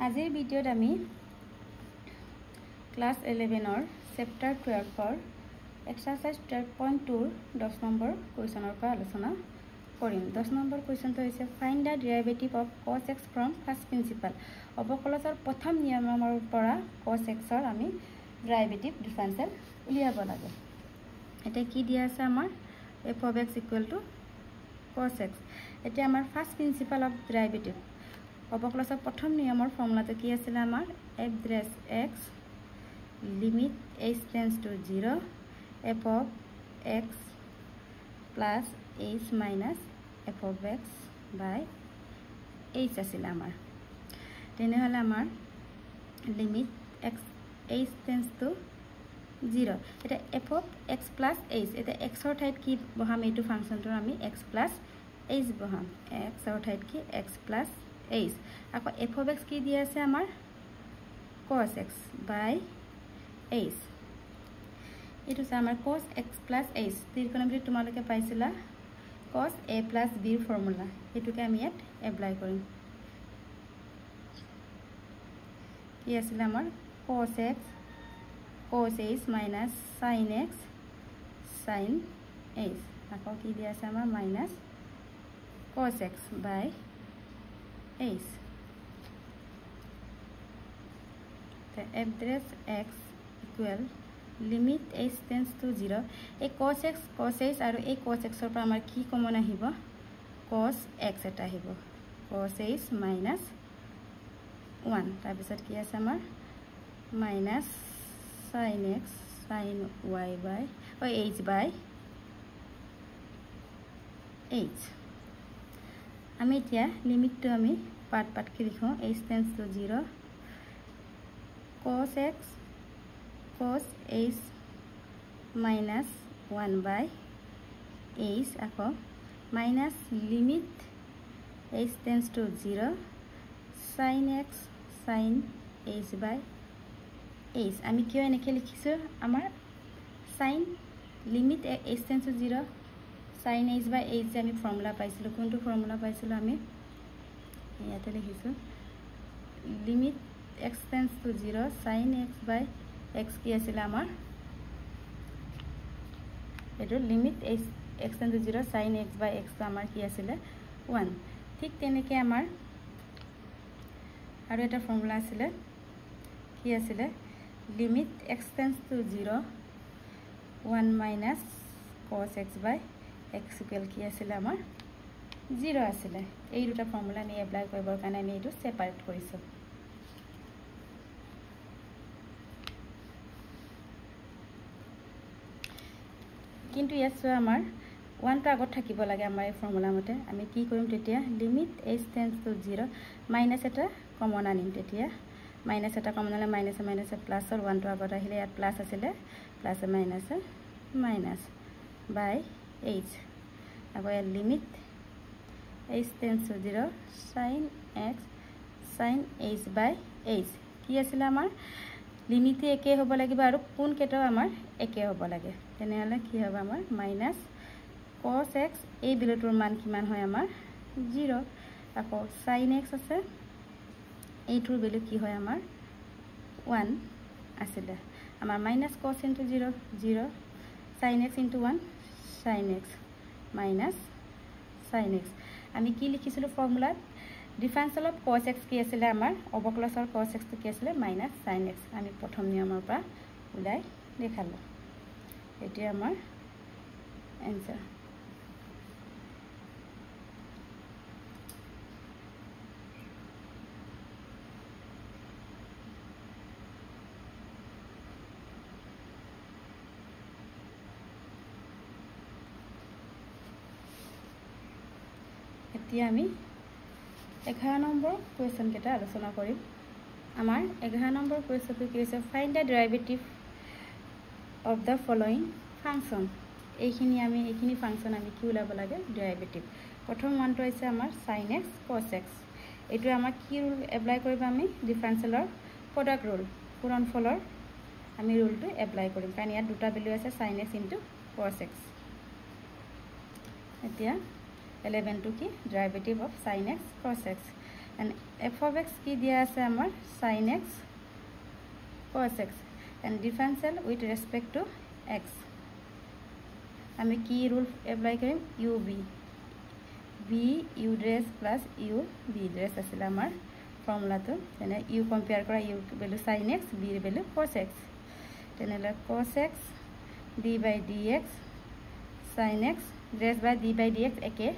আজিৰ ভিডিঅ'ত আমি ক্লাছ 11 চেপ্টাৰ 12 এক্সাৰসাইজ 12.2 10 নম্বৰ কুৱেশ্যনৰ পৰা আলোচনা কৰিম। 10 নম্বৰ কুৱেশ্যনটো হৈছে find the derivative of cos x from first principle. অৱকলজৰ প্ৰথম নিয়মৰ পৰা cos x ৰ আমি ডেৰিভেটিভ ডিফাৰেনশিয়েল উলিয়াব লাগে। এটা কি দিয়া আছে আমাৰ f of x equal to cos x। এটা আমাৰ ফাৰ্ষ্ট প্ৰিন্সিপাল অফ ডেৰিভেটিভ অৱকলজৰ প্ৰথম নিয়মৰ ফৰ্মুলাটো কি আছিল আমাৰ f dash x limit h tends to 0 f of x plus h minus f of x by h আছিল আমাৰ। তেনেহলে আমাৰ limit x h tends to 0 এটা f of x plus h এটা x ৰ ঠাইত কি বহাম এইটো ফাংচনটো আমি x plus h বহাম x ৰ ঠাইত কি x plus h আকৌ f of x কি দিয়া আছে আমাৰ cos x by h এটো আছে আমাৰ cos x plus h ত্ৰিকোণমিতি তোমালোকে পাইছিলা cos a plus b ৰ ফৰ্মুলা এটোকে আমি ইয়াত এপ্লাই কৰিম। কি আছিল আমাৰ cos x cos h minus sin x sin h আকৌ কি দিয়া আছে আমাৰ minus cos x by h the f dash x equal limit h tends to 0 এই cos x cos h আৰু এই cos x ৰ পৰা আমাৰ কি কমন আহিব cos x এটা আহিব cos h minus 1 তাৰ পিছত কি আছে আমাৰ minus sin x sin y by h by h আমি এতিয়া লিমিটটো আমি পার্ট পার্ট কি লিখো h tends to 0 cos x cos h minus 1 by h আকৌ minus limit h tends to 0 sin x sin h by h আমি কিয় এনেকে লিখিছো আমাৰ sin limit h tends to 0 sin h by h আমি formula পাইছিলো কোনটো formula পাইছিলো আমি ইয়াতে লিখিছো limit x tends to 0 sin x by x কি আছিল আমাৰ এটো limit x tends to 0 sin x by x তো আমাৰ কি আছিল 1 ঠিক তেনেকে আমাৰ আৰু এটা ফৰ্মুলা আছিল কি আছিল limit x tends to 0 1 minus cos x by x equal কি আছিল আমাৰ 0 আছিল এই দুটা ফৰ্মুলা আমি এপ্লাই কৰিবৰ কাৰণে আমি এটো সেপাৰেট কৰিছো। কিন্তু ইয়াত আমাৰ 1 টো আগত থাকিব লাগে আমাৰ এই ফৰ্মুলা মতে আমি কি কৰিম তেতিয়া limit h tends to 0 minus এটা কমন আনিম তেতিয়া মাইনাস এটা কমন আনিলে মাইনাস মাইনাস প্লাস আর 1 টো আগত আহিলে ইয়াত প্লাস আছিল প্লাস মাইনাস মাইনাস বাই h আকৌ ইয়াত limit h tends to 0 sin x sin h by h কি আছিল আমাৰ লিমিট একে হ'ব লাগিব আৰু কোন কেটো আমাৰ একে হ'ব লাগে তেনেহলে কি হ'ব আমাৰ মাইনাস cos x এই বিলটোৰ মান কিমান হয় আমাৰ 0 আকৌ sin x আছে এইটোৰ বিলু কি হয় আমাৰ 1 আছিল আমাৰ minus cos into 0 0 sin x into 1 sin x minus sin x আমি কি লিখিছিলো ফৰ্মুলাত ডিফাৰেন্সিয়েল অফ cos x কি আছিল আমাৰ অৱকলজৰ cos x কি আছিল minus sin x আমি প্ৰথম নিয়মৰ পৰা উলাই দেখালো এটি আমাৰ आंसर এতিয়া আমি 11 নম্বৰ কোৱেশ্চন কেটা আলোচনা কৰিম। আমাৰ 11 নম্বৰ কোৱেশ্চনটো কি হৈছে find the derivative of the following function এইখিনি আমি এইখিনি ফাংচন আমি কি উলাব লাগে ডেৰিভেটিভ প্ৰথম ওয়ানটো আছে আমাৰ sin x cos x এটো আমাৰ কি ৰুল এপ্লাই কৰিব আমি ডিফাৰেন্সিয়েলৰ প্ৰডাক্ট ৰুল পূৰণফলৰ আমি ৰুলটো এপ্লাই কৰিম কাৰণ ইয়াত দুটা ভ্যালু আছে sin x * cos x এতিয়া 11 to কি derivative of sin x cos x and f of x কি দিয়া আছে আমাৰ sin x cos x and differential with respect to x আমি কি রুল এপ্লাই কৰিম ub b u dash plus u b dash আছিল আমাৰ ফৰ্মুলাটো তেনে u কম্পেয়াৰ কৰা u value sin x b value cos x তেনেহলে cos x d by dx sin x dash by d by dx একে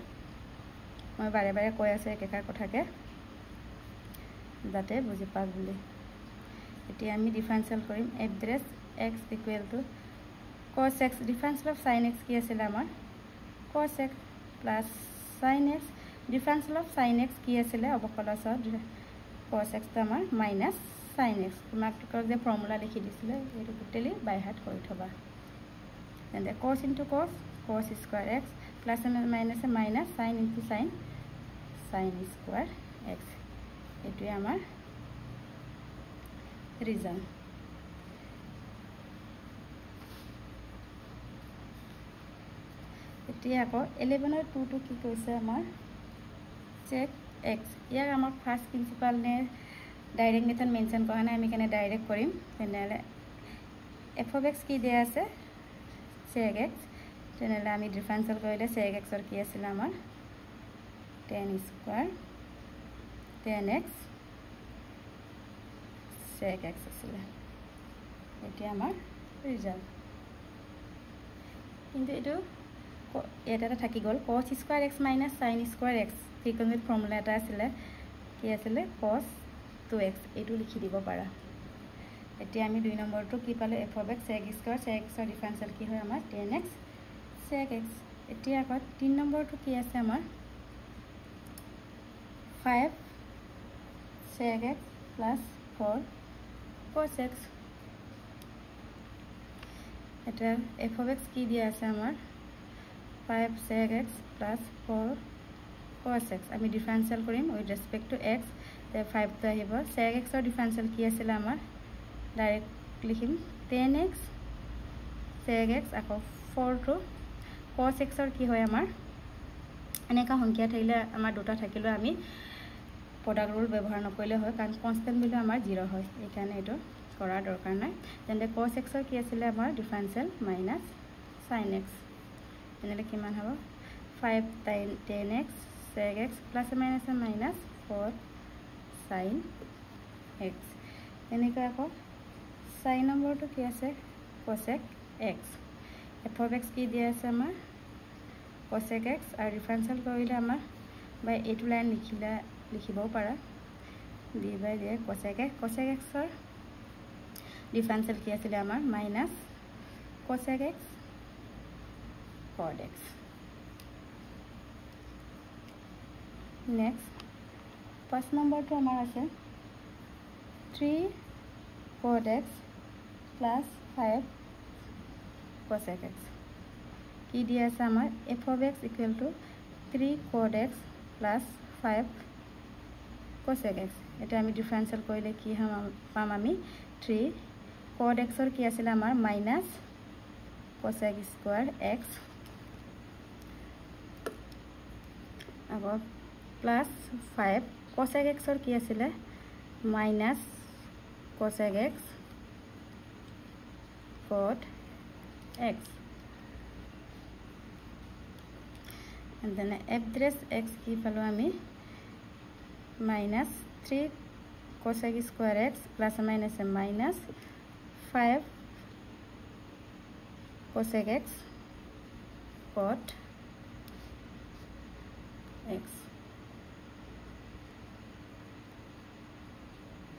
মই বাৰে বাৰে কৈ আছে একেকাৰ কথাকে যাতে বুজি পাক বুলি এতিয়া আমি ডিফাৰেনশিয়েল কৰিম f dash x equal to cos x differential of sin x কি আছিল আমাৰ cos x plus sin x differential of sin x কি আছিল অবকলসৰ cos x তো আমাৰ minus sin x তোমাক যে ফৰ্মুলা লিখি দিছিলে এটো টোটালি বাই হাৰ্ট কৰি থবা and the cos into cos cos square x plus and minus minus sin into sin sin square x এটোই আমাৰ ৰিজন এতিয়া আকৌ 11 ৰ 2 টো কি কৈছে আমাৰ চেক x ইয়াক আমাৰ ফাৰ্স্ট প্ৰিন্সিপাল নে ডাইৰেক্ট মেথড মেনশন কৰা নাই আমি কেনে ডাইৰেক্ট কৰিম তেনেহলে f of x কি দিয়া আছে sec x তেনেহলে আমি ডিফাৰেনশিয়েল কৰিলে sec x ৰ কি আছিল আমাৰ tan square tan x sec x আছিল এতিয়া আমাৰ ৰিজাল্ট কিন্তু এটো এটা থাকি গল cos square x minus sin square x ত্রিকোণমিতিক ফর্মুলা এটা আছিল কি আছিল cos 2x এটো লিখি দিব পাৰা এতিয়া আমি 2 নম্বৰটো কি পালে f of x sec square sec x ৰ ডিফাৰেনশিয়েল কি হয় আমাৰ tan x sec x এতিয়া আকৌ 3 নম্বৰটো কি আছে আমাৰ 5 sec x plus 4 cos x এটা f of x কি দিয়া আছে আমাৰ 5 sec x plus 4 cos x আমি ডিফাৰেনশিয়েল কৰিম উইথ ৰেসপেক্ট টু x তে 5 টো আহিব sec x ৰ ডিফাৰেনশিয়েল কি আছিল আমাৰ ডাইরেক্ট লিখিম tan x sec x আকৌ 4 টো cos x ৰ কি হয় আমাৰ এনেকা সংখ্যা থাকিলে আমাৰ দুটা থাকিলে আমি প্ৰোডাক্ট ৰুল ব্যবহাৰ নকৰিলে হয় কাৰণ কনস্ট্যান্ট ভ্যালু আমাৰ 0 হয় এই কাৰণে এটো কৰাৰ দৰকাৰ নাই তেন্তে cos x ৰ কি আছিল আমাৰ ডিফারেনশিয়েল মাইনাস sin x এনেলে কিমান হ'ব 5 tan x sec x plus minus minus 4 sin x এনেকা আকৌ sin নম্বৰটো কি আছে cosec x f of x কি দিয়া আছে আমাৰ cosec x আৰু ডিফাৰেনশিয়েল কৰিলে আমাৰ বাই এইটো লাইন লিখিব পাৰা d by dx cosec x ৰ ডিফাৰেনশিয়েল কি আছিল আমাৰ minus cosec x cot x next first number to amar ase 3 cot x plus 5 cosec x ki dia ase amar f of x equal to 3 cot x plus 5 cosec x eta ami differential koile ki pam ami 3 cot x or ki asile amar minus cosec square x above plus 5 cosec x or ki asile minus cosec x cot x and then f dash x ki palo ami minus 3 cosec square x plus minus minus 5 cosec x cot x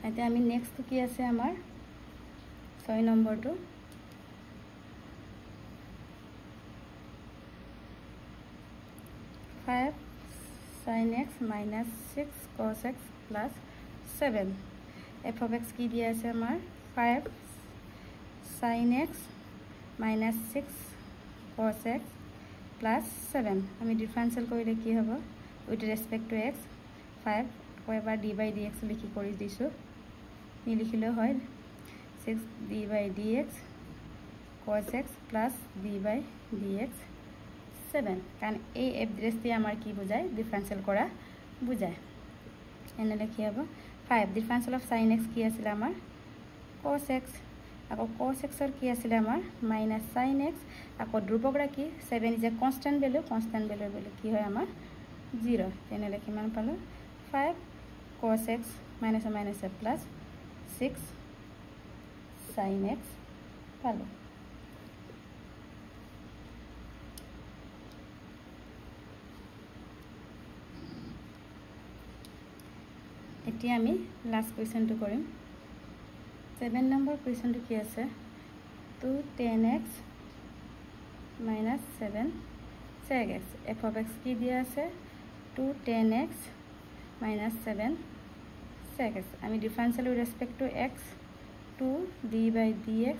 এতিয়া আমি next কি আছে আমাৰ 6 নম্বৰটো 5 sin x minus 6 cos x plus 7 f of x কি দিয়া আছে আমাৰ 5 sin x minus 6 cos x plus 7 আমি ডিফারেনশিয়েল কৰিলে কি হ'ব উইথ ৰেসপেক্ট টু x 5 কয়বাৰ d by dx লিখি কৰি দিছো নি লিখিলে হয় 6 d by dx cos x plus d by dx 7 কাৰণ এই f দৃষ্টি আমাৰ কি বুজায় ডিফাৰেনশিয়েল কৰা বুজায় এনে লিখি হ'ব 5 ডিফাৰেন্সিয়েল অফ sin x কি আছিল আমাৰ cos x আকৌ cos x ৰ কি আছিল আমাৰ minus sin x আকৌ ধ্ৰুবকৰা কি 7 is a constant value বুলি কি হয় আমাৰ 0 এনে লিখি মান পালো 5 cos x minus a plus 6 sin x পালো এতিয়া আমি লাস্ট কোৱেশ্চনটো কৰিম 7 নম্বৰ কোৱেশ্চনটো কি আছে 2 10x minus 7 sec x f of x কি দিয়া আছে 2 10x minus 7 sec x আমি differential with respect to x 2 d by dx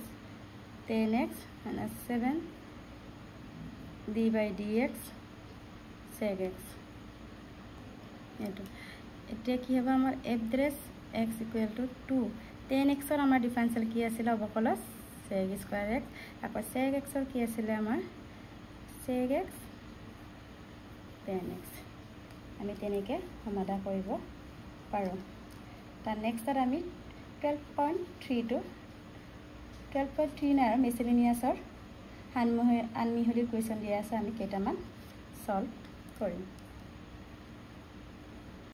10x minus 7 d by dx sec x এটো এতিয়া কি হ'ব আমাৰ f dash x equal to 2 10x ৰ আমাৰ ডিফাৰেন্সিয়েল কি আছিল অবকলস sec square x আকৌ sec x ৰ কি আছিল আমাৰ sec x 10x আমি তেনেকে সমাধান কৰিব পাৰো তাৰ নেক্সট আমি 12.3 টু 12.3 আৰু মিসেলেনিয়াছৰ আনমিহলিৰ কোৱেশ্চন দিয়া আছে আমি কেইটামান সলভ কৰিম